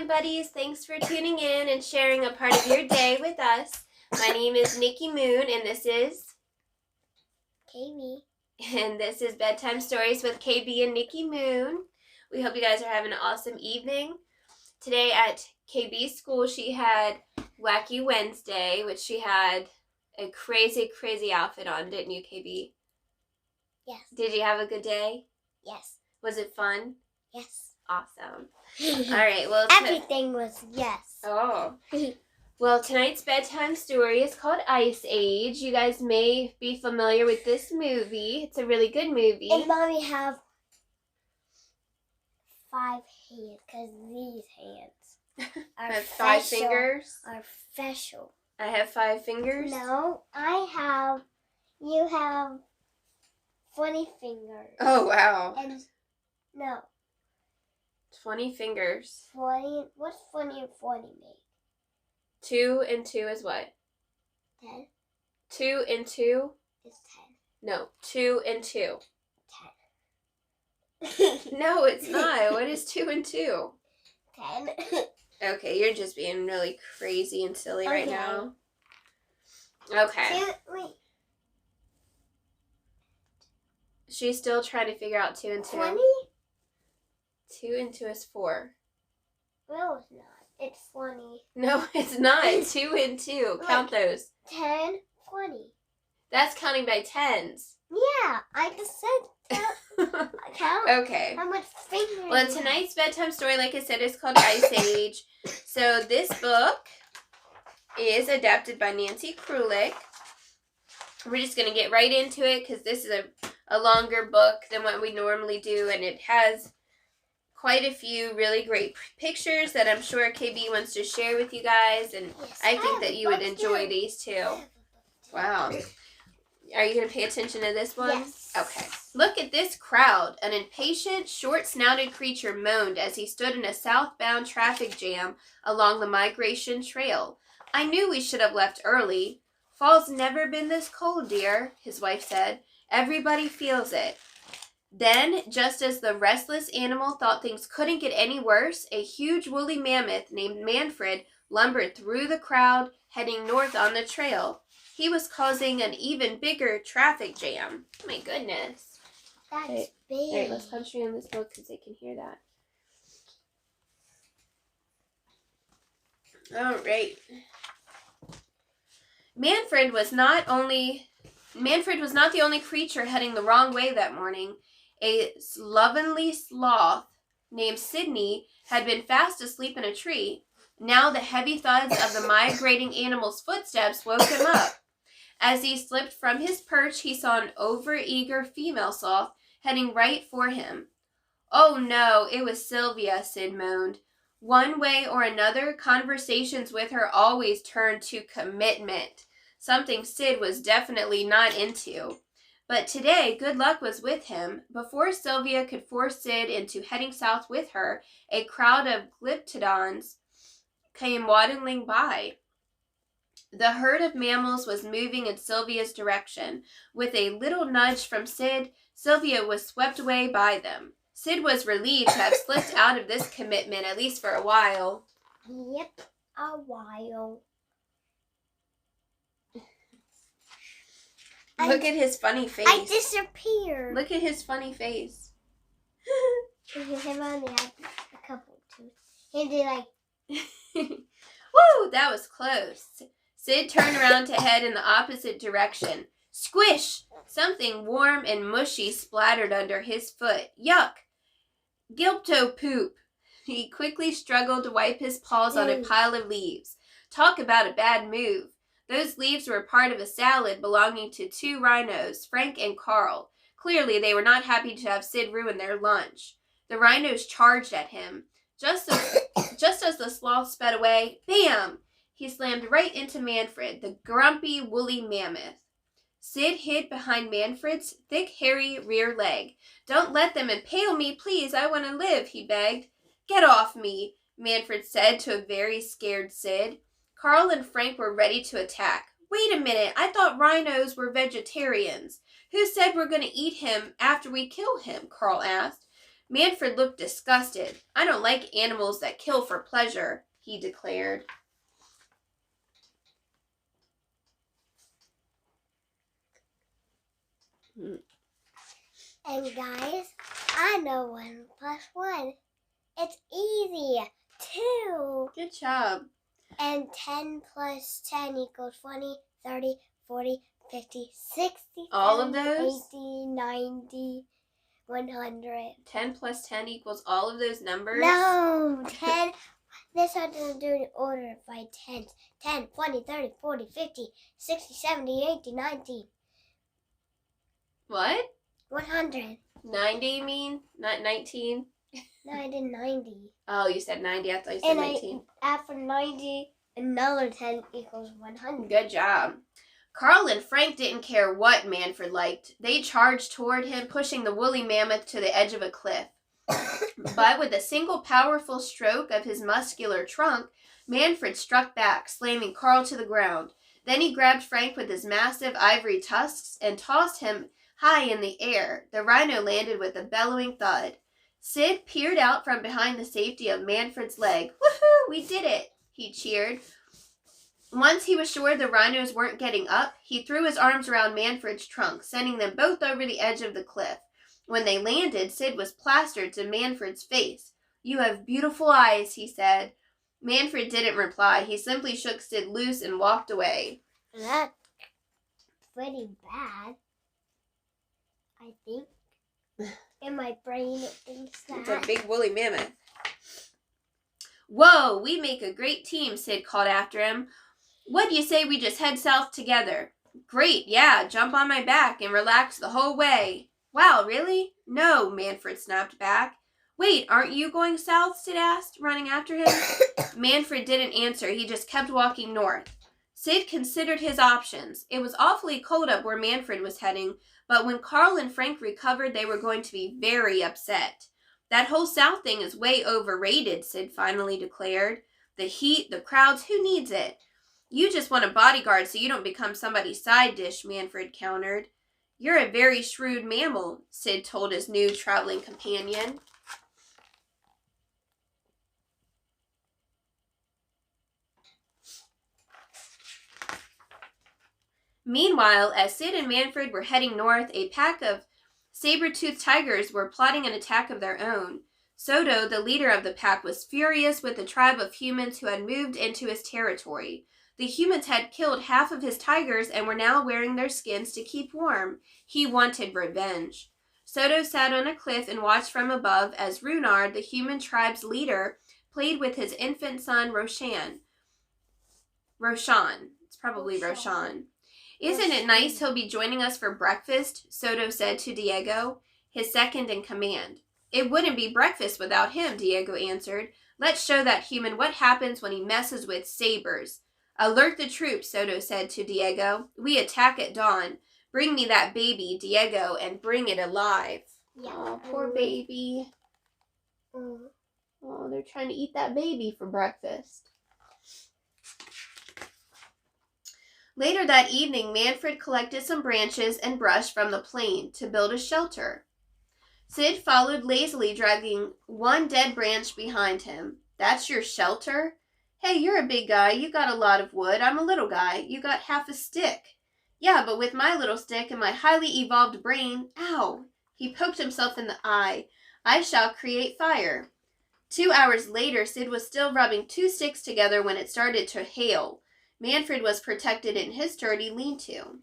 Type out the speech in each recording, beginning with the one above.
buddies. Thanks for tuning in and sharing a part of your day with us. My name is Nikki Moon, and this is KB. And this is Bedtime Stories with KB and Nikki Moon. We hope you guys are having an awesome evening. Today at KB's school, she had Wacky Wednesday, which she had a crazy, crazy outfit on, didn't you, KB? Yes. Did you have a good day? Yes. Was it fun? Yes. Awesome. All right, well... Everything was yes. Oh. Well, tonight's bedtime story is called Ice Age. You guys may be familiar with this movie. It's a really good movie. And Mommy have 5 hands, because these hands I have 5 fingers. Are special. I have 5 fingers? No, you have 20 fingers. Oh, wow. And, no. 20 fingers. 20, what's 20 and 40 make? 2 and 2 is what? 10. 2 and 2? Is 10. No, 2 and 2. 10. No, it's not. What is 2 and 2? 10. Okay, you're just being really crazy and silly right now. Okay. Wait. She's still trying to figure out 2 and 2. 20? 2 and 2 is 4. No, it's not. It's 20. No, it's not. 2 and 2. Count those. 10, 20. That's counting by tens. Yeah, I just said count. Okay. How much fingers? Well, tonight's bedtime story, like I said, is called Ice Age. So this book is adapted by Nancy Krulik. We're just going to get right into it because this is a longer book than what we normally do, and it has quite a few really great pictures that I'm sure KB wants to share with you guys, and yes, I think that you would enjoy these too. Wow. Are you going to pay attention to this one? Yes. Okay. Look at this crowd. An impatient, short-snouted creature moaned as he stood in a southbound traffic jam along the Migration Trail. I knew we should have left early. Fall's never been this cold, dear, his wife said. Everybody feels it. Then, just as the restless animal thought things couldn't get any worse, a huge woolly mammoth named Manfred lumbered through the crowd, heading north on the trail. He was causing an even bigger traffic jam. Oh my goodness. That's big. All right, let's concentrate on this book because they can hear that. All right. Manfred was not the only creature heading the wrong way that morning. A slovenly sloth named Sydney had been fast asleep in a tree. Now the heavy thuds of the migrating animal's footsteps woke him up. As he slipped from his perch, he saw an overeager female sloth heading right for him. Oh no, it was Sylvia, Sid moaned. One way or another, conversations with her always turned to commitment. Something Sid was definitely not into. But today, good luck was with him. Before Sylvia could force Sid into heading south with her, a crowd of glyptodons came waddling by. The herd of mammals was moving in Sylvia's direction. With a little nudge from Sid, Sylvia was swept away by them. Sid was relieved to have slipped out of this commitment, at least for a while. Yep, a while. Look at his funny face. I disappeared. Look at his funny face. Him only had a couple too. He did like... Woo, that was close. Sid turned around to head in the opposite direction. Squish! Something warm and mushy splattered under his foot. Yuck! Gilpto poop. He quickly struggled to wipe his paws on a pile of leaves. Talk about a bad move. Those leaves were part of a salad belonging to 2 rhinos, Frank and Carl. Clearly, they were not happy to have Sid ruin their lunch. The rhinos charged at him. Just as the sloth sped away, bam! He slammed right into Manfred, the grumpy, woolly mammoth. Sid hid behind Manfred's thick, hairy rear leg. Don't let them impale me, please. I want to live, he begged. Get off me, Manfred said to a very scared Sid. Carl and Frank were ready to attack. Wait a minute, I thought rhinos were vegetarians. Who said we're going to eat him after we kill him? Carl asked. Manfred looked disgusted. I don't like animals that kill for pleasure, he declared. And guys, I know 1 plus 1. It's easy. 2. Good job. And 10 plus 10 equals 20, 30, 40, 50, 60, All of 70, those? 80, 90, 100. 10 plus 10 equals all of those numbers? No, 10. This one doesn't do an order by 10. 10, 20, 30, 40, 50, 60, 70, 80, 90. What? 100. 90 you mean? Not 19? No, I did 90. Oh, you said 90. I thought you said 19. After 90, another 10 equals 100. Good job. Carl and Frank didn't care what Manfred liked. They charged toward him, pushing the woolly mammoth to the edge of a cliff. But with a single powerful stroke of his muscular trunk, Manfred struck back, slamming Carl to the ground. Then he grabbed Frank with his massive ivory tusks and tossed him high in the air. The rhino landed with a bellowing thud. Sid peered out from behind the safety of Manfred's leg. Woohoo! We did it! He cheered. Once he was sure the rhinos weren't getting up, he threw his arms around Manfred's trunk, sending them both over the edge of the cliff. When they landed, Sid was plastered to Manfred's face. You have beautiful eyes, he said. Manfred didn't reply. He simply shook Sid loose and walked away. That's pretty bad, I think. In my brain, it thinks that. It's a big woolly mammoth. Whoa, we make a great team, Sid called after him. What do you say we just head south together? Great, yeah, jump on my back and relax the whole way. Wow, really? No, Manfred snapped back. Wait, aren't you going south? Sid asked, running after him. Manfred didn't answer. He just kept walking north. Sid considered his options. It was awfully cold up where Manfred was heading, but when Carl and Frank recovered, they were going to be very upset. That whole south thing is way overrated, Sid finally declared. The heat, the crowds, who needs it? You just want a bodyguard so you don't become somebody's side dish, Manfred countered. You're a very shrewd mammal, Sid told his new traveling companion. Meanwhile, as Sid and Manfred were heading north, a pack of saber-toothed tigers were plotting an attack of their own. Soto, the leader of the pack, was furious with the tribe of humans who had moved into his territory. The humans had killed half of his tigers and were now wearing their skins to keep warm. He wanted revenge. Soto sat on a cliff and watched from above as Runar, the human tribe's leader, played with his infant son, Roshan. It's probably Roshan. Isn't it nice he'll be joining us for breakfast? Soto said to Diego, his second in command. It wouldn't be breakfast without him, Diego answered. Let's show that human what happens when he messes with sabers. Alert the troops, Soto said to Diego. We attack at dawn. Bring me that baby, Diego, and bring it alive. Yeah. Oh, poor baby. Oh, they're trying to eat that baby for breakfast. Later that evening, Manfred collected some branches and brush from the plain to build a shelter. Sid followed lazily, dragging one dead branch behind him. That's your shelter? Hey, you're a big guy. You got a lot of wood. I'm a little guy. You got half a stick. Yeah, but with my little stick and my highly evolved brain, ow, he poked himself in the eye. I shall create fire. 2 hours later, Sid was still rubbing 2 sticks together when it started to hail. Manfred was protected in his sturdy lean-to.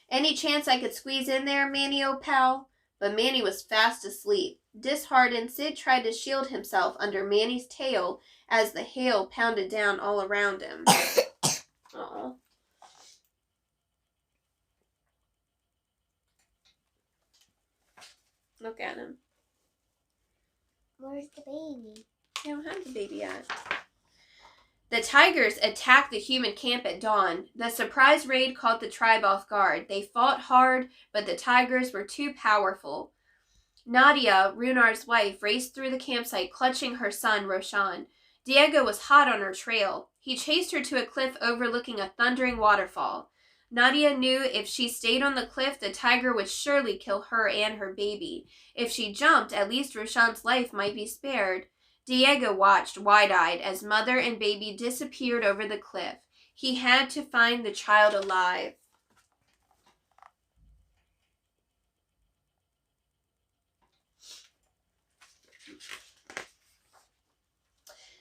Any chance I could squeeze in there, Manny, old pal? But Manny was fast asleep. Disheartened, Sid tried to shield himself under Manny's tail as the hail pounded down all around him. Aw. Look at him. Where's the baby? I don't have the baby yet. The tigers attacked the human camp at dawn. The surprise raid caught the tribe off guard. They fought hard, but the tigers were too powerful. Nadia, Runar's wife, raced through the campsite, clutching her son, Roshan. Diego was hot on her trail. He chased her to a cliff overlooking a thundering waterfall. Nadia knew if she stayed on the cliff, the tiger would surely kill her and her baby. If she jumped, at least Roshan's life might be spared. Diego watched, wide-eyed, as mother and baby disappeared over the cliff. He had to find the child alive.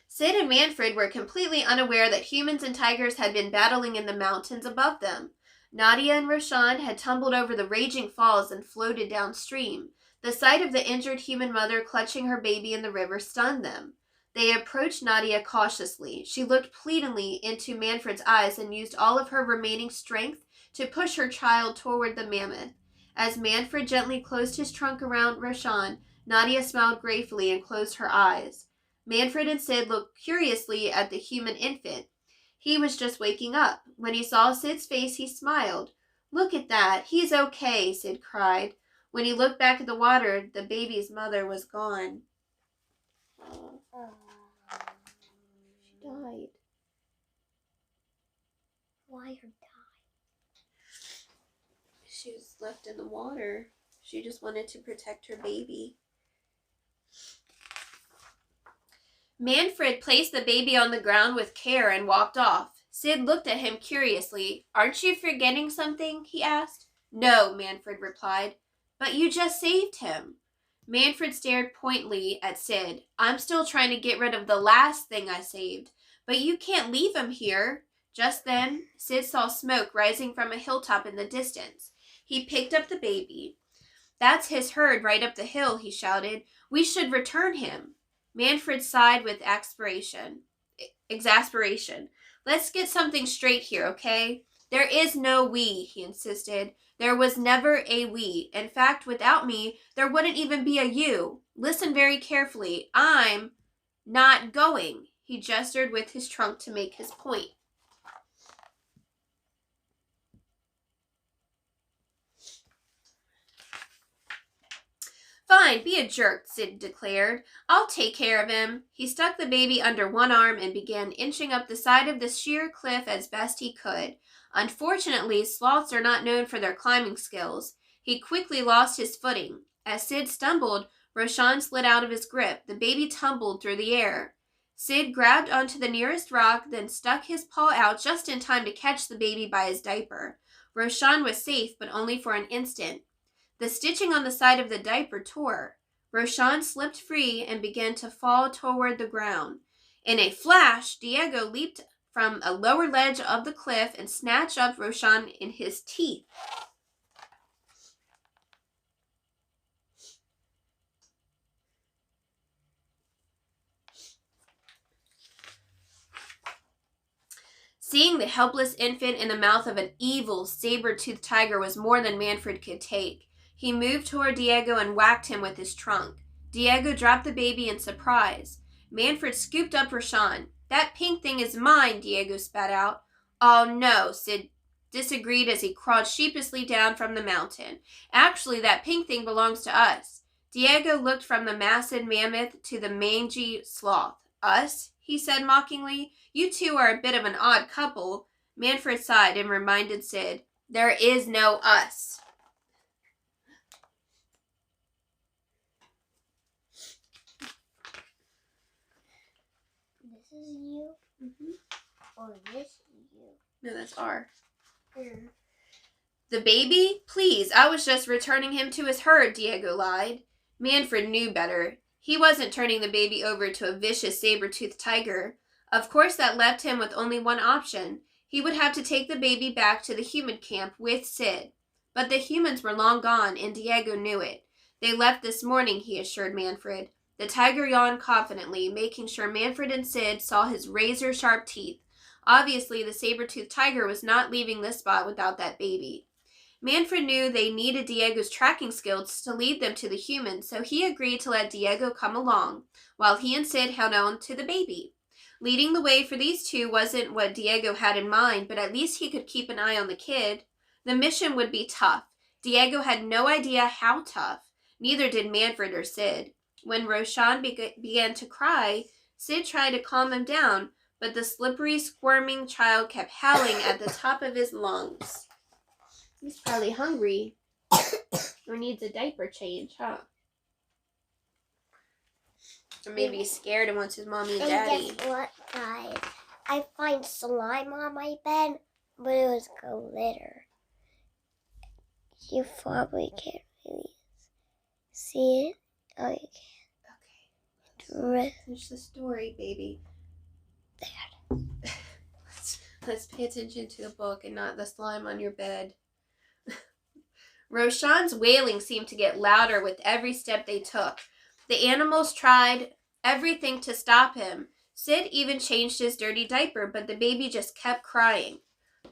Sid and Manfred were completely unaware that humans and tigers had been battling in the mountains above them. Nadia and Roshan had tumbled over the raging falls and floated downstream. The sight of the injured human mother clutching her baby in the river stunned them. They approached Nadia cautiously. She looked pleadingly into Manfred's eyes and used all of her remaining strength to push her child toward the mammoth. As Manfred gently closed his trunk around Roshan, Nadia smiled gratefully and closed her eyes. Manfred and Sid looked curiously at the human infant. He was just waking up. When he saw Sid's face, he smiled. "Look at that. He's okay," Sid cried. When he looked back at the water, the baby's mother was gone. She died. Why her die? She was left in the water. She just wanted to protect her baby. Manfred placed the baby on the ground with care and walked off. Sid looked at him curiously. "Aren't you forgetting something?" he asked. "No," Manfred replied. "But you just saved him." Manfred stared pointedly at Sid. "I'm still trying to get rid of the last thing I saved. But you can't leave him here." Just then, Sid saw smoke rising from a hilltop in the distance. He picked up the baby. "That's his herd right up the hill," he shouted. "We should return him." Manfred sighed with exasperation. "Let's get something straight here, okay? There is no we," he insisted. "There was never a we. In fact, without me, there wouldn't even be a you. Listen very carefully. I'm not going." He gestured with his trunk to make his point. "Fine, be a jerk," Sid declared. "I'll take care of him." He stuck the baby under one arm and began inching up the side of the sheer cliff as best he could. Unfortunately, sloths are not known for their climbing skills. He quickly lost his footing. As Sid stumbled, Roshan slid out of his grip. The baby tumbled through the air. Sid grabbed onto the nearest rock, then stuck his paw out just in time to catch the baby by his diaper. Roshan was safe, but only for an instant. The stitching on the side of the diaper tore. Roshan slipped free and began to fall toward the ground. In a flash, Diego leaped from a lower ledge of the cliff and snatched up Roshan in his teeth. Seeing the helpless infant in the mouth of an evil, saber-toothed tiger was more than Manfred could take. He moved toward Diego and whacked him with his trunk. Diego dropped the baby in surprise. Manfred scooped up Roshan. "That pink thing is mine," Diego spat out. "Oh no," Sid disagreed as he crawled sheepishly down from the mountain. "Actually, that pink thing belongs to us." Diego looked from the massive mammoth to the mangy sloth. "Us?" he said mockingly. "You two are a bit of an odd couple." Manfred sighed and reminded Sid, "There is no us." This is you? Or this is you? No, that's R. Mm. "The baby? Please, I was just returning him to his herd," Diego lied. Manfred knew better. He wasn't turning the baby over to a vicious saber-toothed tiger. Of course, that left him with only one option. He would have to take the baby back to the human camp with Sid. But the humans were long gone, and Diego knew it. "They left this morning," he assured Manfred. The tiger yawned confidently, making sure Manfred and Sid saw his razor-sharp teeth. Obviously, the saber-toothed tiger was not leaving this spot without that baby. Manfred knew they needed Diego's tracking skills to lead them to the humans, so he agreed to let Diego come along, while he and Sid held on to the baby. Leading the way for these two wasn't what Diego had in mind, but at least he could keep an eye on the kid. The mission would be tough. Diego had no idea how tough. Neither did Manfred or Sid. When Roshan began to cry, Sid tried to calm him down, but the slippery, squirming child kept howling at the top of his lungs. He's probably hungry. Or needs a diaper change, huh? Or maybe he's scared and wants his mommy and daddy. Guess what, guys? I find slime on my bed, but it was glitter. You probably can't really see it. Oh, you can. Okay. Finish the story, baby. There. Let's pay attention to the book and not the slime on your bed. Roshan's wailing seemed to get louder with every step they took. The animals tried everything to stop him. Sid even changed his dirty diaper, but the baby just kept crying.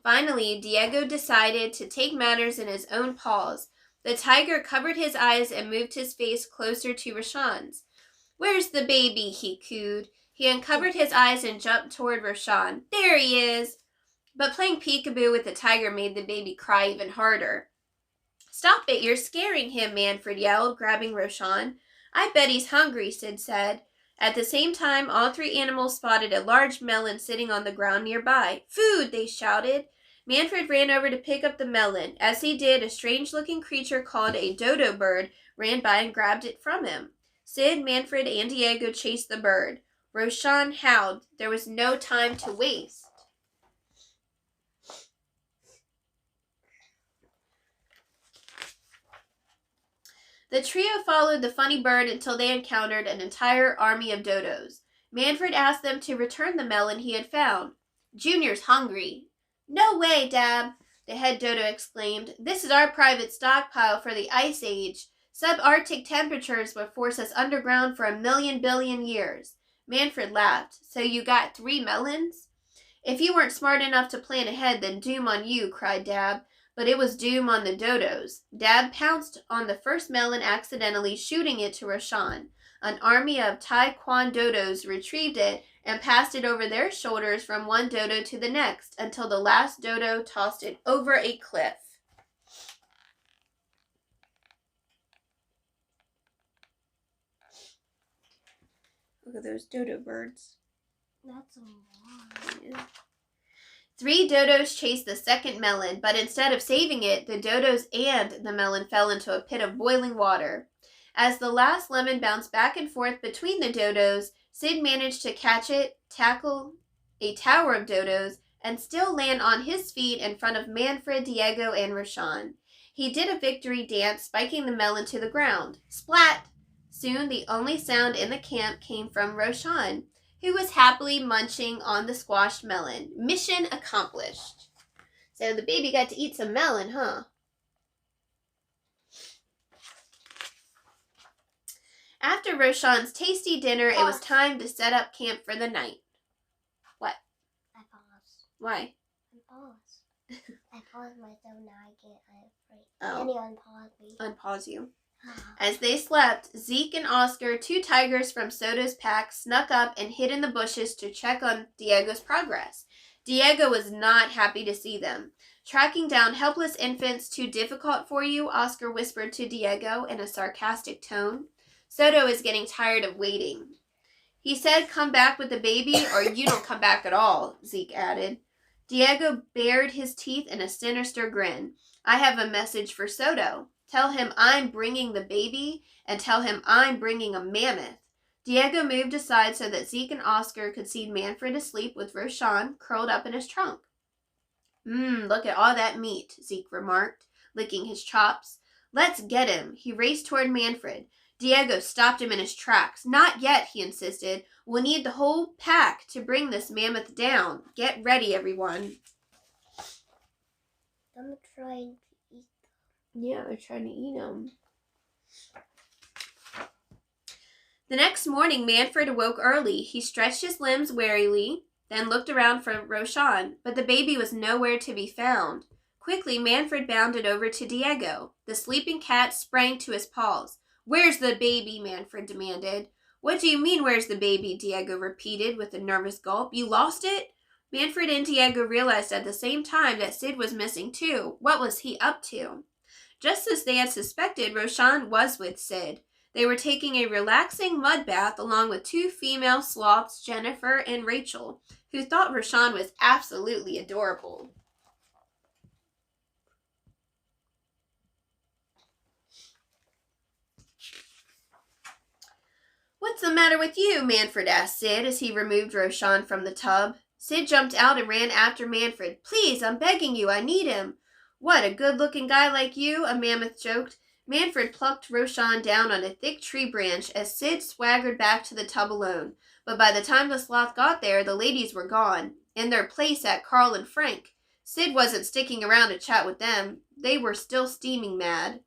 Finally, Diego decided to take matters in his own paws. The tiger covered his eyes and moved his face closer to Roshan's. "Where's the baby?" he cooed. He uncovered his eyes and jumped toward Roshan. "There he is!" But playing peekaboo with the tiger made the baby cry even harder. "Stop it, you're scaring him," Manfred yelled, grabbing Roshan. "I bet he's hungry," Sid said. At the same time, all three animals spotted a large melon sitting on the ground nearby. "Food!" they shouted. Manfred ran over to pick up the melon. As he did, a strange-looking creature called a dodo bird ran by and grabbed it from him. Sid, Manfred, and Diego chased the bird. Roshan howled. There was no time to waste. The trio followed the funny bird until they encountered an entire army of dodos. Manfred asked them to return the melon he had found. "Junior's hungry." "No way, Dab," the head dodo exclaimed. "This is our private stockpile for the Ice Age. Subarctic temperatures would force us underground for 1,000,000 billion years." Manfred laughed. "So you got 3 melons?" "If you weren't smart enough to plan ahead, then doom on you," cried Dab. But it was doom on the dodos. Dab pounced on the first melon, accidentally shooting it to Roshan. An army of taekwondodos retrieved it and passed it over their shoulders from one dodo to the next until the last dodo tossed it over a cliff. Look at those dodo birds. That's a lot. Yeah. 3 dodos chased the second melon, but instead of saving it, the dodos and the melon fell into a pit of boiling water. As the last lemon bounced back and forth between the dodos, Sid managed to catch it, tackle a tower of dodos, and still land on his feet in front of Manfred, Diego, and Roshan. He did a victory dance, spiking the melon to the ground. Splat! Soon the only sound in the camp came from Roshan, who was happily munching on the squashed melon. Mission accomplished. So the baby got to eat some melon, huh? After Roshan's tasty dinner, it was time to set up camp for the night. What? I paused. Why? I paused. I paused myself, now I can't. I'm afraid. Oh. Can you unpause me? Unpause you. As they slept, Zeke and Oscar, 2 tigers from Soto's pack, snuck up and hid in the bushes to check on Diego's progress. Diego was not happy to see them. "Tracking down helpless infants too difficult for you?" Oscar whispered to Diego in a sarcastic tone. "Soto is getting tired of waiting." "He said come back with the baby or you don't come back at all," Zeke added. Diego bared his teeth in a sinister grin. "I have a message for Soto. Tell him I'm bringing the baby, and tell him I'm bringing a mammoth." Diego moved aside so that Zeke and Oscar could see Manfred asleep with Roshan curled up in his trunk. Look at all that meat," Zeke remarked, licking his chops. "Let's get him." He raced toward Manfred. Diego stopped him in his tracks. "Not yet," he insisted. "We'll need the whole pack to bring this mammoth down. Get ready, everyone." I'm trying to eat. Yeah, they're trying to eat them. The next morning, Manfred awoke early. He stretched his limbs wearily, then looked around for Roshan, but the baby was nowhere to be found. Quickly, Manfred bounded over to Diego. The sleeping cat sprang to his paws. "Where's the baby?" Manfred demanded. "What do you mean, where's the baby?" Diego repeated with a nervous gulp. "You lost it?" Manfred and Diego realized at the same time that Sid was missing too. What was he up to? Just as they had suspected, Roshan was with Sid. They were taking a relaxing mud bath along with 2 female sloths, Jennifer and Rachel, who thought Roshan was absolutely adorable. matter with you?" Manfred asked Sid as he removed Roshan from the tub. Sid jumped out and ran after Manfred. "Please, I'm begging you, I need him." "What, a good-looking guy like you?" a mammoth joked. Manfred plucked Roshan down on a thick tree branch as Sid swaggered back to the tub alone. But by the time the sloth got there, the ladies were gone. In their place sat Carl and Frank. Sid wasn't sticking around to chat with them. They were still steaming mad.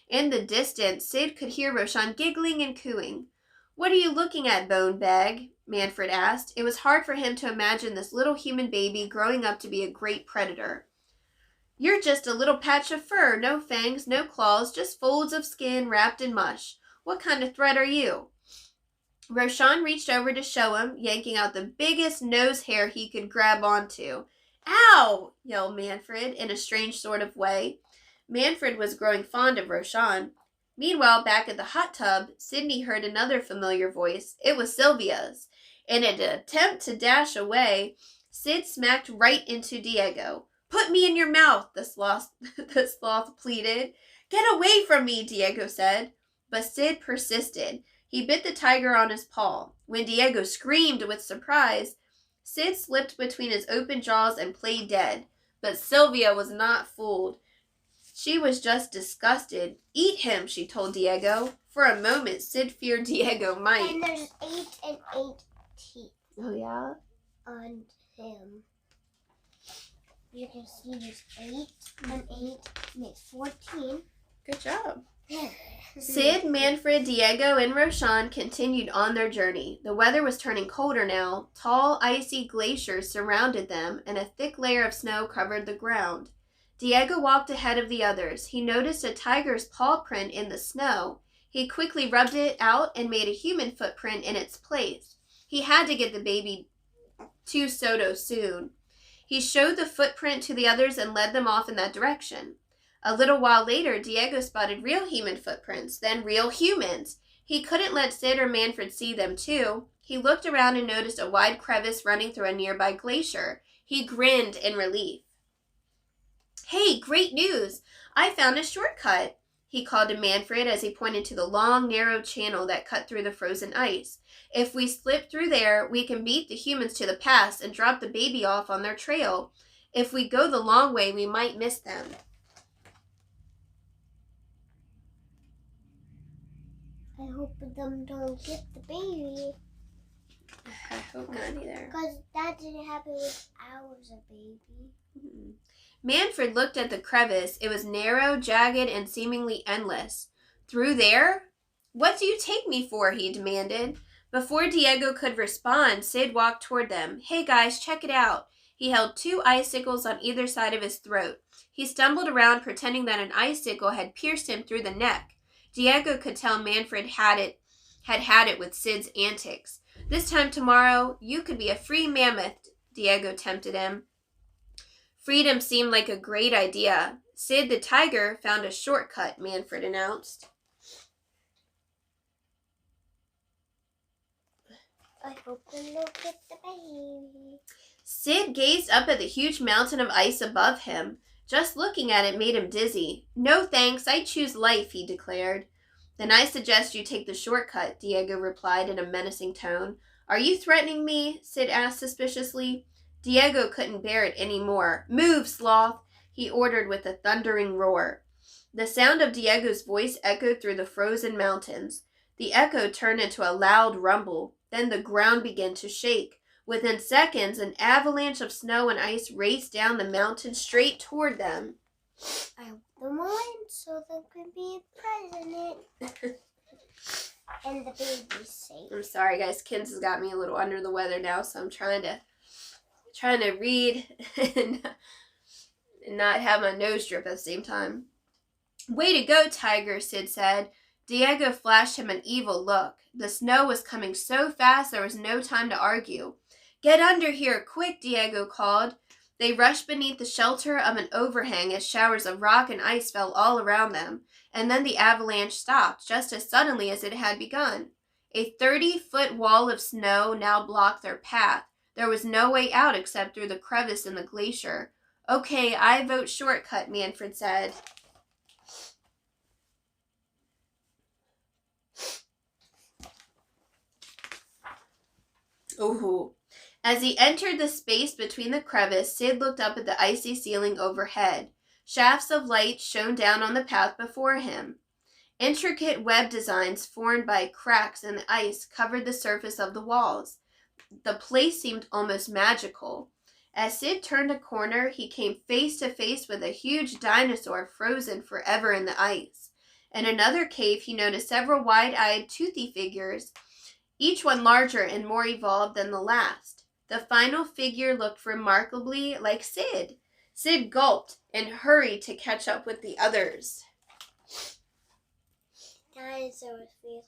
In the distance, Sid could hear Roshan giggling and cooing. "What are you looking at, Bone Bag?" Manfred asked. It was hard for him to imagine this little human baby growing up to be a great predator. "You're just a little patch of fur, no fangs, no claws, just folds of skin wrapped in mush. What kind of threat are you?" Roshan reached over to show him, yanking out the biggest nose hair he could grab onto. "Ow!" yelled Manfred in a strange sort of way. Manfred was growing fond of Roshan. Meanwhile, back at the hot tub, Sydney heard another familiar voice. It was Sylvia's. In an attempt to dash away, Sid smacked right into Diego. "Put me in your mouth," the sloth pleaded. "Get away from me," Diego said. But Sid persisted. He bit the tiger on his paw. When Diego screamed with surprise, Sid slipped between his open jaws and played dead. But Sylvia was not fooled. She was just disgusted. "Eat him," she told Diego. For a moment, Sid feared Diego might. And there's 8 teeth. Oh, yeah? On him. You can see there's 8 and 8 makes 14. Good job. Sid, Manfred, Diego, and Roshan continued on their journey. The weather was turning colder now. Tall, icy glaciers surrounded them, and a thick layer of snow covered the ground. Diego walked ahead of the others. He noticed a tiger's paw print in the snow. He quickly rubbed it out and made a human footprint in its place. He had to get the baby to Soto soon. He showed the footprint to the others and led them off in that direction. A little while later, Diego spotted real human footprints, then real humans. He couldn't let Sid or Manfred see them, too. He looked around and noticed a wide crevice running through a nearby glacier. He grinned in relief. "Hey, great news! I found a shortcut," he called to Manfred as he pointed to the long, narrow channel that cut through the frozen ice. "If we slip through there, we can beat the humans to the pass and drop the baby off on their trail. If we go the long way, we might miss them." I hope them don't get the baby. I hope not either. Because that didn't happen with ours, a baby. Mm-hmm. Manfred looked at the crevice. It was narrow, jagged, and seemingly endless. "Through there? What do you take me for?" he demanded. Before Diego could respond, Sid walked toward them. "Hey guys, check it out." He held 2 icicles on either side of his throat. He stumbled around pretending that an icicle had pierced him through the neck. Diego could tell Manfred had it with Sid's antics. "This time tomorrow, you could be a free mammoth," Diego tempted him. Freedom seemed like a great idea. "Sid the tiger found a shortcut," Manfred announced. I hope they don't get the baby. Sid gazed up at the huge mountain of ice above him. Just looking at it made him dizzy. "No thanks, I choose life," he declared. "Then I suggest you take the shortcut," Diego replied in a menacing tone. "Are you threatening me?" Sid asked suspiciously. Diego couldn't bear it any more. "Move, sloth," he ordered with a thundering roar. The sound of Diego's voice echoed through the frozen mountains. The echo turned into a loud rumble. Then the ground began to shake. Within seconds, an avalanche of snow and ice raced down the mountain straight toward them. I hope the win so there could be a president. And the baby's safe. I'm sorry, guys. Kins has got me a little under the weather now, so I'm trying to read and not have my nose drip at the same time. "Way to go, Tiger," Sid said. Diego flashed him an evil look. The snow was coming so fast there was no time to argue. "Get under here, quick," Diego called. They rushed beneath the shelter of an overhang as showers of rock and ice fell all around them, and then the avalanche stopped just as suddenly as it had begun. A 30-foot wall of snow now blocked their path. There was no way out except through the crevice in the glacier. "Okay, I vote shortcut," Manfred said. Ooh. As he entered the space between the crevice, Sid looked up at the icy ceiling overhead. Shafts of light shone down on the path before him. Intricate web designs formed by cracks in the ice covered the surface of the walls. The place seemed almost magical. As Sid turned a corner, he came face to face with a huge dinosaur frozen forever in the ice. In another cave, he noticed several wide-eyed, toothy figures, each one larger and more evolved than the last. The final figure looked remarkably like Sid. Sid gulped and hurried to catch up with the others. Dinosaurs feel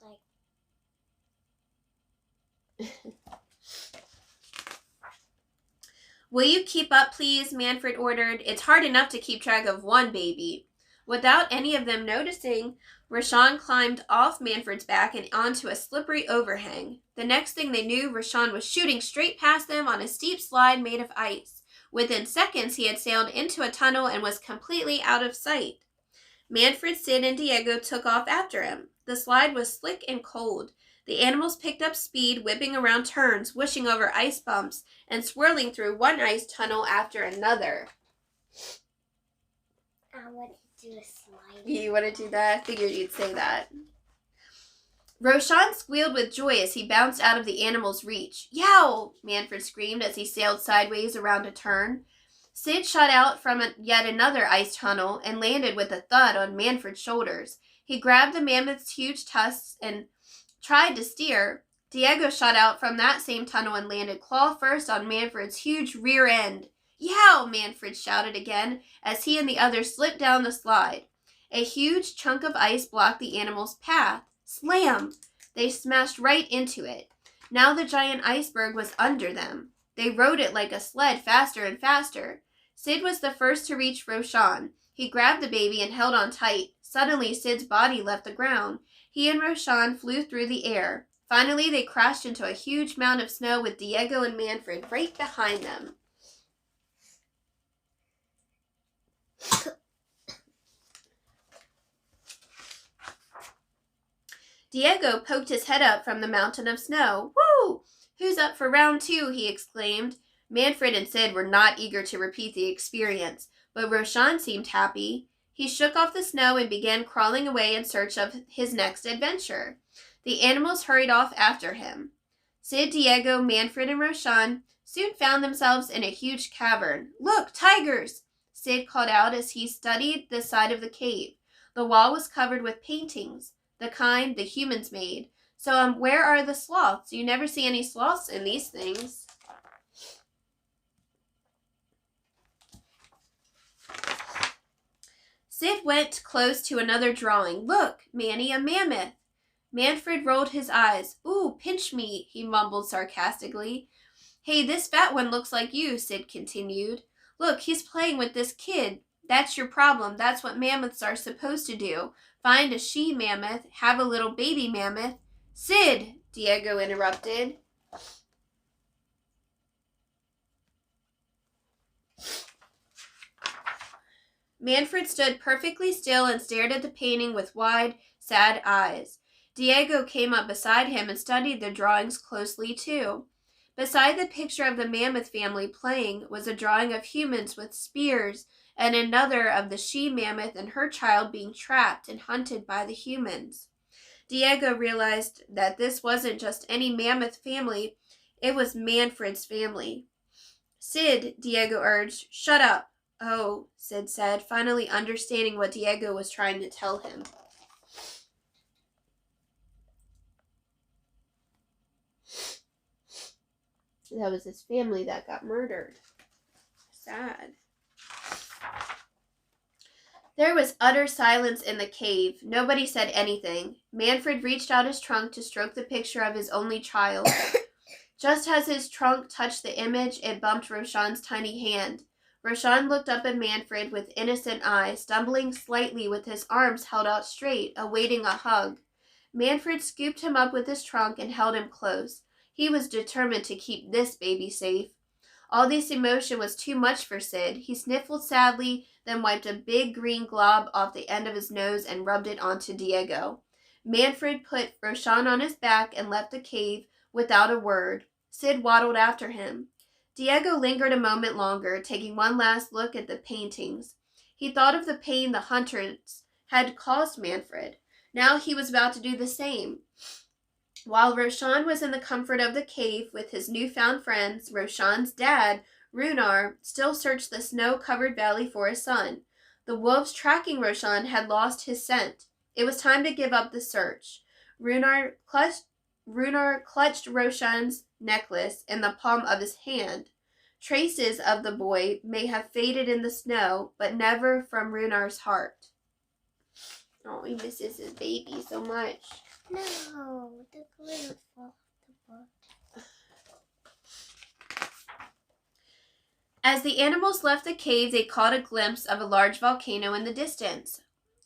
like... Will you keep up, please? Manfred ordered. It's hard enough to keep track of one baby. Without any of them noticing, Rashawn climbed off Manfred's back and onto a slippery overhang. The next thing they knew, Rashawn was shooting straight past them on a steep slide made of ice. Within seconds, he had sailed into a tunnel and was completely out of sight. Manfred, Sid, and Diego took off after him. The slide was slick and cold. The animals picked up speed, whipping around turns, whooshing over ice bumps, and swirling through one ice tunnel after another. I want to do a slide. You want to do that? I figured you'd say that. Roshan squealed with joy as he bounced out of the animal's reach. Yow! Manfred screamed as he sailed sideways around a turn. Sid shot out from yet another ice tunnel and landed with a thud on Manfred's shoulders. He grabbed the mammoth's huge tusks and tried to steer. Diego shot out from that same tunnel and landed claw first on Manfred's huge rear end. Yow! Manfred shouted again as he and the others slipped down the slide. A huge chunk of ice blocked the animal's path. Slam! They smashed right into it. Now the giant iceberg was under them. They rode it like a sled faster and faster. Sid was the first to reach Roshan. He grabbed the baby and held on tight. Suddenly, Sid's body left the ground. He and Roshan flew through the air. Finally, they crashed into a huge mound of snow with Diego and Manfred right behind them. Diego poked his head up from the mountain of snow. Woo! Who's up for round 2? He exclaimed. Manfred and Sid were not eager to repeat the experience, but Roshan seemed happy. He shook off the snow and began crawling away in search of his next adventure. The animals hurried off after him. Sid, Diego, Manfred, and Roshan soon found themselves in a huge cavern. Look, tigers! Sid called out as he studied the side of the cave. The wall was covered with paintings, the kind the humans made. So, where are the sloths? You never see any sloths in these things. Sid went close to another drawing. Look, Manny, a mammoth. Manfred rolled his eyes. Ooh, pinch me, he mumbled sarcastically. Hey, this fat one looks like you, Sid continued. Look, he's playing with this kid. That's your problem. That's what mammoths are supposed to do. Find a she-mammoth, have a little baby mammoth. Sid, Diego interrupted. Manfred stood perfectly still and stared at the painting with wide, sad eyes. Diego came up beside him and studied the drawings closely too. Beside the picture of the mammoth family playing was a drawing of humans with spears and another of the she-mammoth and her child being trapped and hunted by the humans. Diego realized that this wasn't just any mammoth family, it was Manfred's family. Sid, Diego urged, shut up. Oh, Sid said, finally understanding what Diego was trying to tell him. That was his family that got murdered. Sad. There was utter silence in the cave. Nobody said anything. Manfred reached out his trunk to stroke the picture of his only child. Just as his trunk touched the image, it bumped Roshan's tiny hand. Roshan looked up at Manfred with innocent eyes, stumbling slightly with his arms held out straight, awaiting a hug. Manfred scooped him up with his trunk and held him close. He was determined to keep this baby safe. All this emotion was too much for Sid. He sniffled sadly, then wiped a big green glob off the end of his nose and rubbed it onto Diego. Manfred put Roshan on his back and left the cave without a word. Sid waddled after him. Diego lingered a moment longer, taking one last look at the paintings. He thought of the pain the hunters had caused Manfred. Now he was about to do the same. While Roshan was in the comfort of the cave with his newfound friends, Roshan's dad, Runar, still searched the snow-covered valley for his son. The wolves tracking Roshan had lost his scent. It was time to give up the search. Runar clutched Roshan's necklace in the palm of his hand. Traces of the boy may have faded in the snow, but never from Runar's heart. Oh, he misses his baby so much. No, the glitter fell off the book. As the animals left the cave, they caught a glimpse of a large volcano in the distance.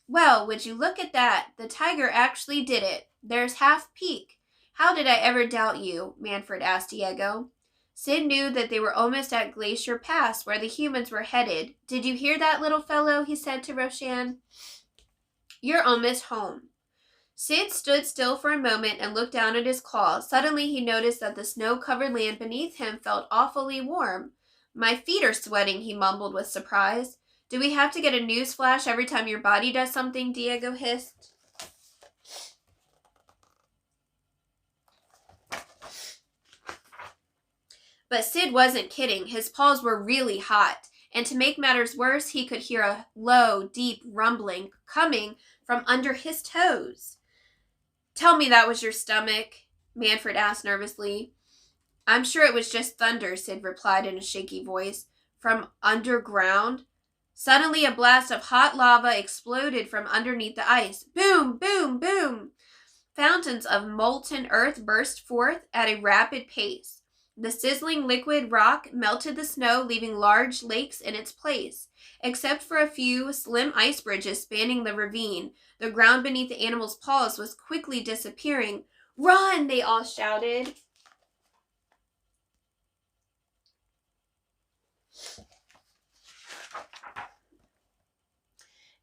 Well, would you look at that? The tiger actually did it. There's Half Peak. How did I ever doubt you? Manfred asked Diego. Sid knew that they were almost at Glacier Pass, where the humans were headed. Did you hear that, little fellow? He said to Roshan. You're almost home. Sid stood still for a moment and looked down at his claws. Suddenly he noticed that the snow-covered land beneath him felt awfully warm. My feet are sweating, he mumbled with surprise. Do we have to get a news flash every time your body does something? Diego hissed. But Sid wasn't kidding. His paws were really hot, and to make matters worse, he could hear a low, deep rumbling coming from under his toes. Tell me that was your stomach, Manfred asked nervously. I'm sure it was just thunder, Sid replied in a shaky voice. From underground? Suddenly a blast of hot lava exploded from underneath the ice. Boom, boom, boom! Fountains of molten earth burst forth at a rapid pace. The sizzling liquid rock melted the snow, leaving large lakes in its place. Except for a few slim ice bridges spanning the ravine, the ground beneath the animals' paws was quickly disappearing. Run! They all shouted.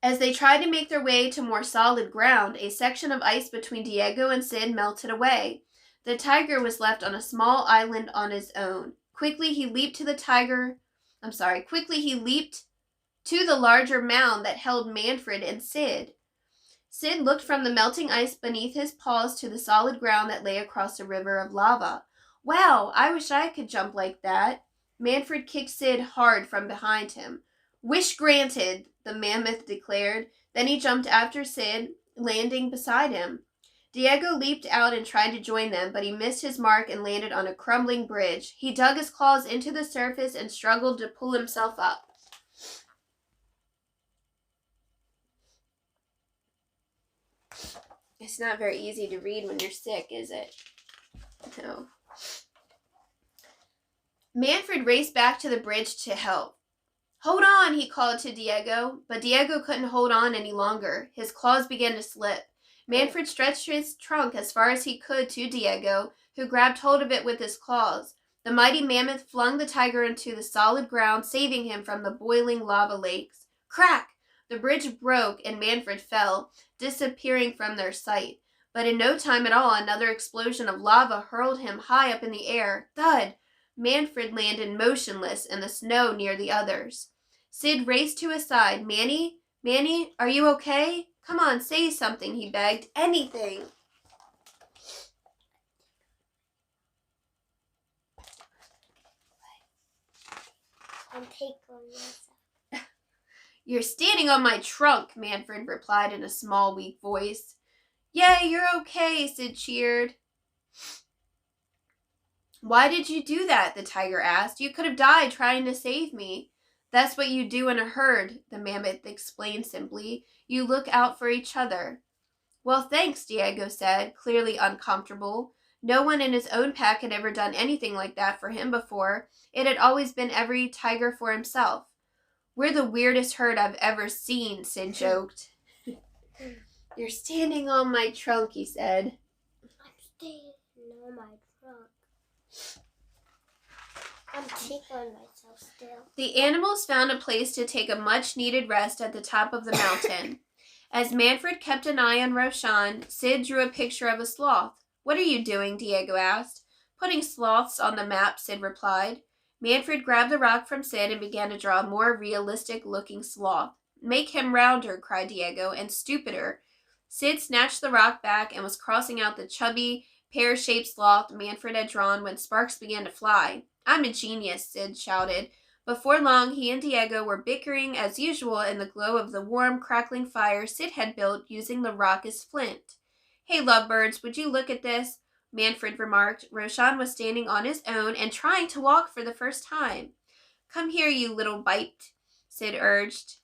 As they tried to make their way to more solid ground, a section of ice between Diego and Sid melted away. The tiger was left on a small island on his own. Quickly he leaped to the larger mound that held Manfred and Sid. Sid looked from the melting ice beneath his paws to the solid ground that lay across a river of lava. Wow, I wish I could jump like that. Manfred kicked Sid hard from behind him. Wish granted, the mammoth declared. Then he jumped after Sid, landing beside him. Diego leaped out and tried to join them, but he missed his mark and landed on a crumbling bridge. He dug his claws into the surface and struggled to pull himself up. It's not very easy to read when you're sick, is it? No. Manfred raced back to the bridge to help. Hold on, he called to Diego, but Diego couldn't hold on any longer. His claws began to slip. Manfred stretched his trunk as far as he could to Diego, who grabbed hold of it with his claws. The mighty mammoth flung the tiger into the solid ground, saving him from the boiling lava lakes. Crack! The bridge broke and Manfred fell, disappearing from their sight. But in no time at all, another explosion of lava hurled him high up in the air. Thud! Manfred landed motionless in the snow near the others. Sid raced to his side. Manny, are you okay? Come on, say something, he begged. Anything. I'm taking myself. You're standing on my trunk, Manfred replied in a small, weak voice. Yay, you're okay, Sid cheered. Why did you do that? The tiger asked. You could have died trying to save me. That's what you do in a herd, the mammoth explained simply. You look out for each other. Well, thanks, Diego said, clearly uncomfortable. No one in his own pack had ever done anything like that for him before. It had always been every tiger for himself. We're the weirdest herd I've ever seen, Sid joked. You're standing on my trunk, he said. I'm standing on my trunk. I'm tickling myself still. The animals found a place to take a much-needed rest at the top of the mountain. As Manfred kept an eye on Roshan, Sid drew a picture of a sloth. What are you doing? Diego asked. Putting sloths on the map, Sid replied. Manfred grabbed the rock from Sid and began to draw a more realistic-looking sloth. Make him rounder, cried Diego, and stupider. Sid snatched the rock back and was crossing out the chubby, pear-shaped sloth Manfred had drawn when sparks began to fly. I'm a genius, Sid shouted. Before long, he and Diego were bickering as usual in the glow of the warm, crackling fire Sid had built using the rock as flint. Hey, lovebirds, would you look at this? Manfred remarked. Roshan was standing on his own and trying to walk for the first time. Come here, you little bite, Sid urged.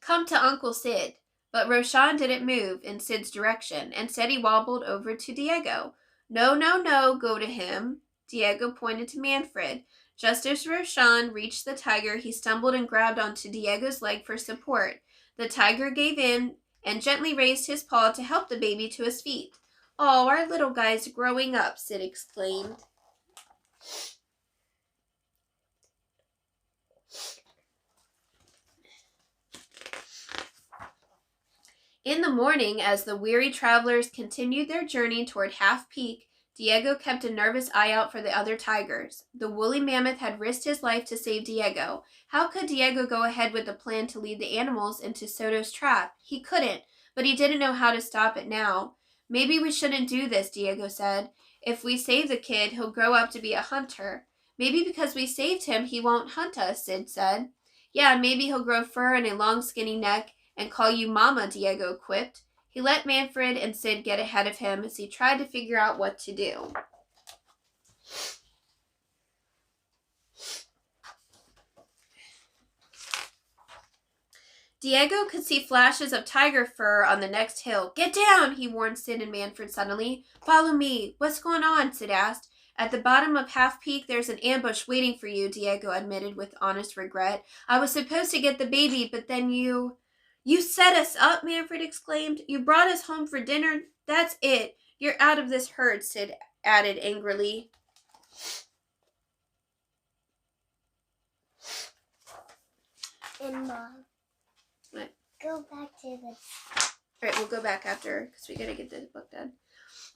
Come to Uncle Sid. But Roshan didn't move in Sid's direction. Instead, he wobbled over to Diego. No, no, no, go to him. Diego pointed to Manfred. Just as Roshan reached the tiger, he stumbled and grabbed onto Diego's leg for support. The tiger gave in and gently raised his paw to help the baby to his feet. Oh, our little guy's growing up, Sid exclaimed. In the morning, as the weary travelers continued their journey toward Half Peak, Diego kept a nervous eye out for the other tigers. The woolly mammoth had risked his life to save Diego. How could Diego go ahead with the plan to lead the animals into Soto's trap? He couldn't, but he didn't know how to stop it now. Maybe we shouldn't do this, Diego said. If we save the kid, he'll grow up to be a hunter. Maybe because we saved him, he won't hunt us, Sid said. Yeah, maybe he'll grow fur and a long skinny neck and call you Mama, Diego quipped. He let Manfred and Sid get ahead of him as he tried to figure out what to do. Diego could see flashes of tiger fur on the next hill. Get down, he warned Sid and Manfred suddenly. Follow me. What's going on? Sid asked. At the bottom of Half Peak, there's an ambush waiting for you, Diego admitted with honest regret. I was supposed to get the baby, but then you... You set us up, Manfred exclaimed. You brought us home for dinner. That's it. You're out of this herd, Sid added angrily. And Mom, what? Go back to the... All right, we'll go back after because we gotta get this book done.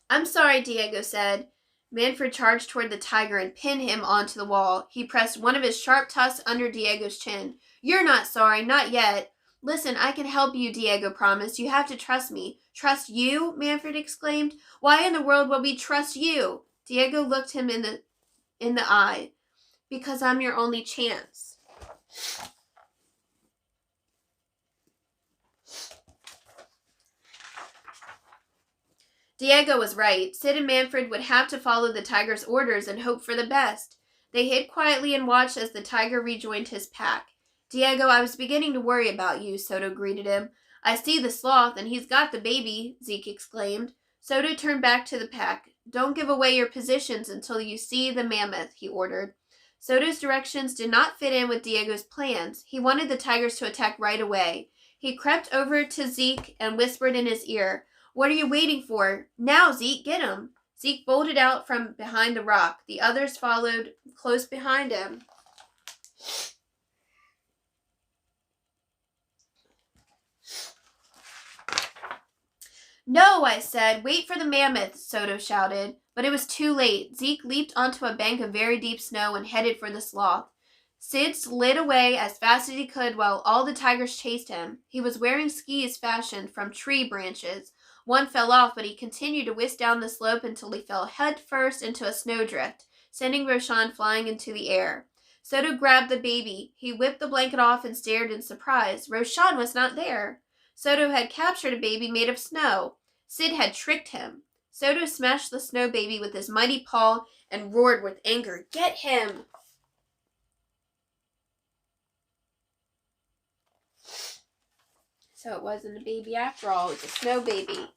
I'm sorry, Diego said. Manfred charged toward the tiger and pinned him onto the wall. He pressed one of his sharp tusks under Diego's chin. You're not sorry, not yet. Listen, I can help you, Diego promised. You have to trust me. Trust you? Manfred exclaimed. Why in the world would we trust you? Diego looked him in the eye. Because I'm your only chance. Diego was right. Sid and Manfred would have to follow the tiger's orders and hope for the best. They hid quietly and watched as the tiger rejoined his pack. Diego, I was beginning to worry about you, Soto greeted him. I see the sloth, and he's got the baby, Zeke exclaimed. Soto turned back to the pack. Don't give away your positions until you see the mammoth, he ordered. Soto's directions did not fit in with Diego's plans. He wanted the tigers to attack right away. He crept over to Zeke and whispered in his ear, What are you waiting for? Now, Zeke, get him. Zeke bolted out from behind the rock. The others followed close behind him. No, I said. Wait for the mammoth, Soto shouted. But it was too late. Zeke leaped onto a bank of very deep snow and headed for the sloth. Sid slid away as fast as he could while all the tigers chased him. He was wearing skis fashioned from tree branches. One fell off, but he continued to whisk down the slope until he fell head first into a snowdrift, sending Roshan flying into the air. Soto grabbed the baby. He whipped the blanket off and stared in surprise. Roshan was not there. Soto had captured a baby made of snow. Sid had tricked him. Soto smashed the snow baby with his mighty paw and roared with anger, Get him! So it wasn't a baby after all, it was a snow baby.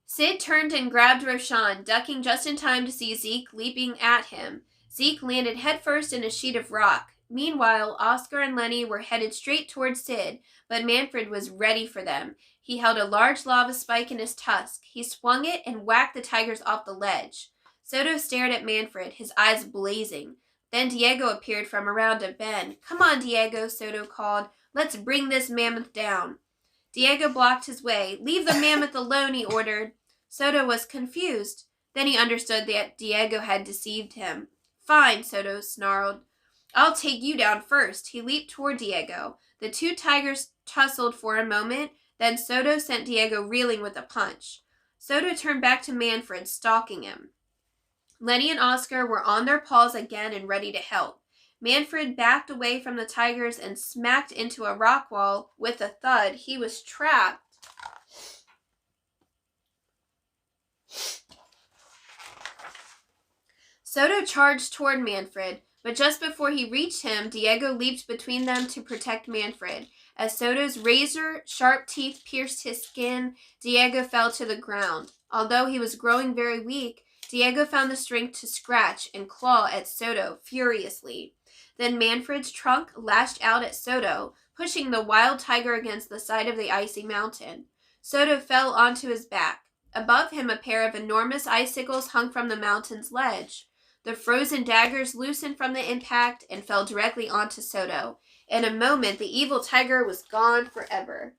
Sid turned and grabbed Roshan, ducking just in time to see Zeke leaping at him. Zeke landed headfirst in a sheet of rock. Meanwhile, Oscar and Lenny were headed straight towards Sid, but Manfred was ready for them. He held a large lava spike in his tusk. He swung it and whacked the tigers off the ledge. Soto stared at Manfred, his eyes blazing. Then Diego appeared from around a bend. Come on, Diego, Soto called. Let's bring this mammoth down. Diego blocked his way. Leave the mammoth alone, he ordered. Soto was confused. Then he understood that Diego had deceived him. Fine, Soto snarled. I'll take you down first. He leaped toward Diego. The two tigers tussled for a moment, then Soto sent Diego reeling with a punch. Soto turned back to Manfred, stalking him. Lenny and Oscar were on their paws again and ready to help. Manfred backed away from the tigers and smacked into a rock wall with a thud. He was trapped. Soto charged toward Manfred, but just before he reached him, Diego leaped between them to protect Manfred. As Soto's razor-sharp teeth pierced his skin, Diego fell to the ground. Although he was growing very weak, Diego found the strength to scratch and claw at Soto furiously. Then Manfred's trunk lashed out at Soto, pushing the wild tiger against the side of the icy mountain. Soto fell onto his back. Above him, a pair of enormous icicles hung from the mountain's ledge. The frozen daggers loosened from the impact and fell directly onto Soto. In a moment, the evil tiger was gone forever.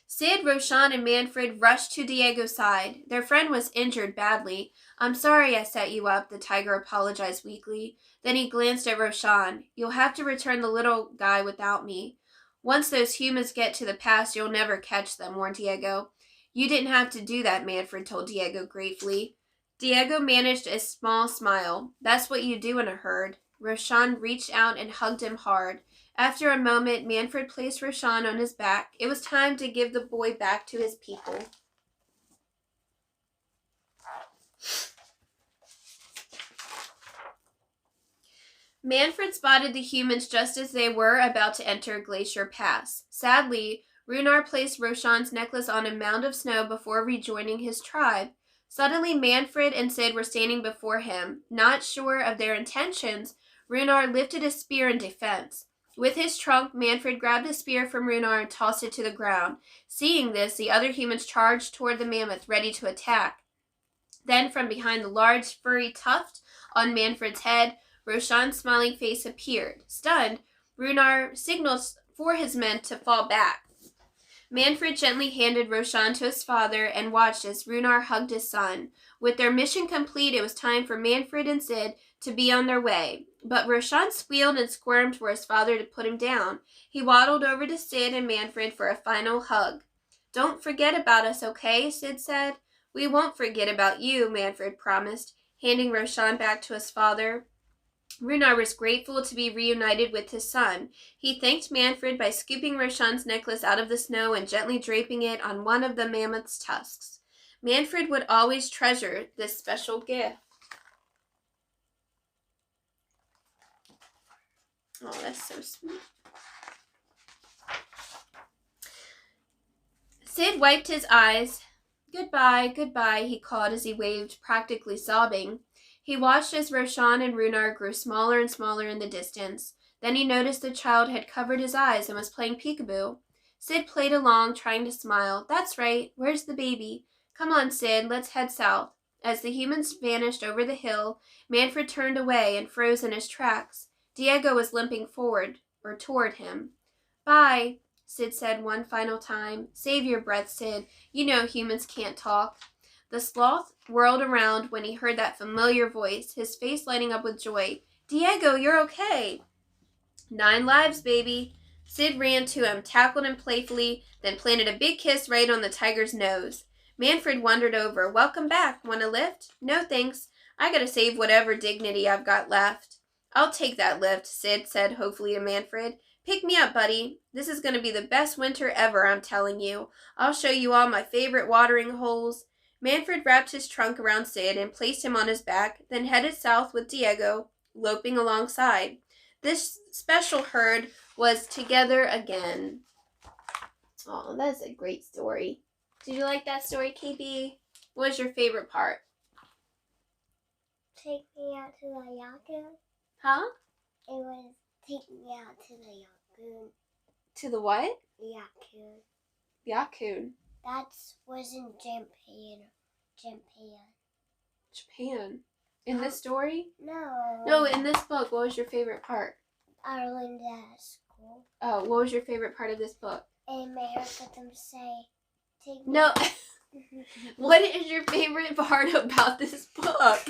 Sid, Roshan, and Manfred rushed to Diego's side. Their friend was injured badly. I'm sorry I set you up, the tiger apologized weakly. Then he glanced at Roshan. You'll have to return the little guy without me. Once those humans get to the pass, you'll never catch them, warned Diego. You didn't have to do that, Manfred told Diego gratefully. Diego managed a small smile. That's what you do in a herd. Roshan reached out and hugged him hard. After a moment, Manfred placed Roshan on his back. It was time to give the boy back to his people. Manfred spotted the humans just as they were about to enter Glacier Pass. Sadly, Runar placed Roshan's necklace on a mound of snow before rejoining his tribe. Suddenly, Manfred and Sid were standing before him. Not sure of their intentions, Runar lifted a spear in defense. With his trunk, Manfred grabbed a spear from Runar and tossed it to the ground. Seeing this, the other humans charged toward the mammoth, ready to attack. Then, from behind the large, furry tuft on Manfred's head, Roshan's smiling face appeared. Stunned, Runar signaled for his men to fall back. Manfred gently handed Roshan to his father and watched as Runar hugged his son. With their mission complete, it was time for Manfred and Sid to be on their way. But Roshan squealed and squirmed for his father to put him down. He waddled over to Sid and Manfred for a final hug. Don't forget about us, okay? Sid said. We won't forget about you, Manfred promised, handing Roshan back to his father. Runar was grateful to be reunited with his son. He thanked Manfred by scooping Roshan's necklace out of the snow and gently draping it on one of the mammoth's tusks. Manfred would always treasure this special gift. Oh, that's so sweet. Sid wiped his eyes. Goodbye, goodbye, he called as he waved, practically sobbing. He watched as Roshan and Runar grew smaller and smaller in the distance. Then he noticed the child had covered his eyes and was playing peekaboo. Sid played along, trying to smile. That's right. Where's the baby? Come on, Sid. Let's head south. As the humans vanished over the hill, Manfred turned away and froze in his tracks. Diego was limping forward, or toward him. Bye, Sid said one final time. Save your breath, Sid. You know humans can't talk. The sloth whirled around when he heard that familiar voice, his face lighting up with joy. Diego, you're okay. 9 lives, baby. Sid ran to him, tackled him playfully, then planted a big kiss right on the tiger's nose. Manfred wandered over. Welcome back. Want a lift? No, thanks. I gotta save whatever dignity I've got left. I'll take that lift, Sid said hopefully to Manfred. Pick me up, buddy. This is gonna be the best winter ever, I'm telling you. I'll show you all my favorite watering holes. Manfred wrapped his trunk around Sid and placed him on his back, then headed south with Diego, loping alongside. This special herd was together again. Oh, that's a great story. Did you like that story, KB? What was your favorite part? Take me out to the Yakun. Huh? It was take me out to the Yakun. To the what? Yakun. Yakun. That was in Japan. Japan. In this story? No. No, in this book. What was your favorite part? Ireland at school. Oh, what was your favorite part of this book? in America them say, take me No. What is your favorite part about this book?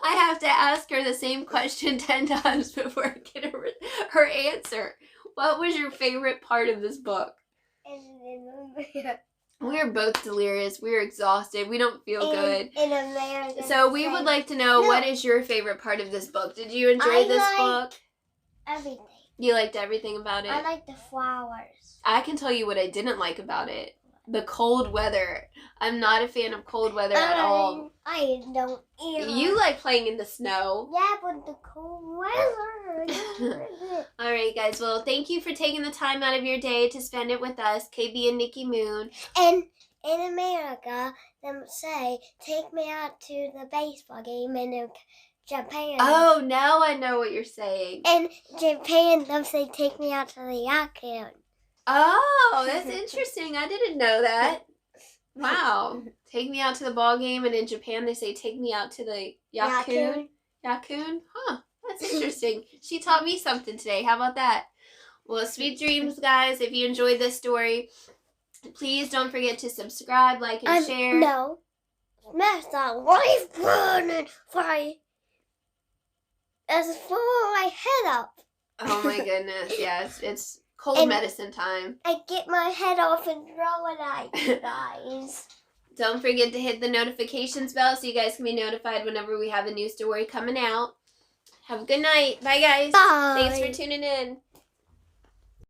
I have to ask her the same question 10 times before I get her answer. What was your favorite part of this book? We're both delirious. We're exhausted. We don't feel good. In America. So we would like to know, what is your favorite part of this book? Did you enjoy this book? Everything. You liked everything about it? I like the flowers. I can tell you what I didn't like about it. The cold weather. I'm not a fan of cold weather at all. I don't either. You like playing in the snow. Yeah, but the cold weather. Alright guys, well thank you for taking the time out of your day to spend it with us, KB and Nikki Moon. And in America, them say, take me out to the baseball game in Japan. Oh, now I know what you're saying. In Japan, them say, take me out to the yacht. Oh, that's interesting. I didn't know that. Wow. Take me out to the ball game, and in Japan they say take me out to the yakun. Yakun? Huh. That's interesting. She taught me something today. How about that? Well, sweet dreams, guys. If you enjoyed this story, please don't forget to subscribe, like, and share. No. Smash that like button as for my head up. Oh my goodness. Yeah, it's cold medicine time. I get my head off and throw it at you guys. Don't forget to hit the notifications bell so you guys can be notified whenever we have a new story coming out. Have a good night. Bye, guys. Bye. Thanks for tuning in.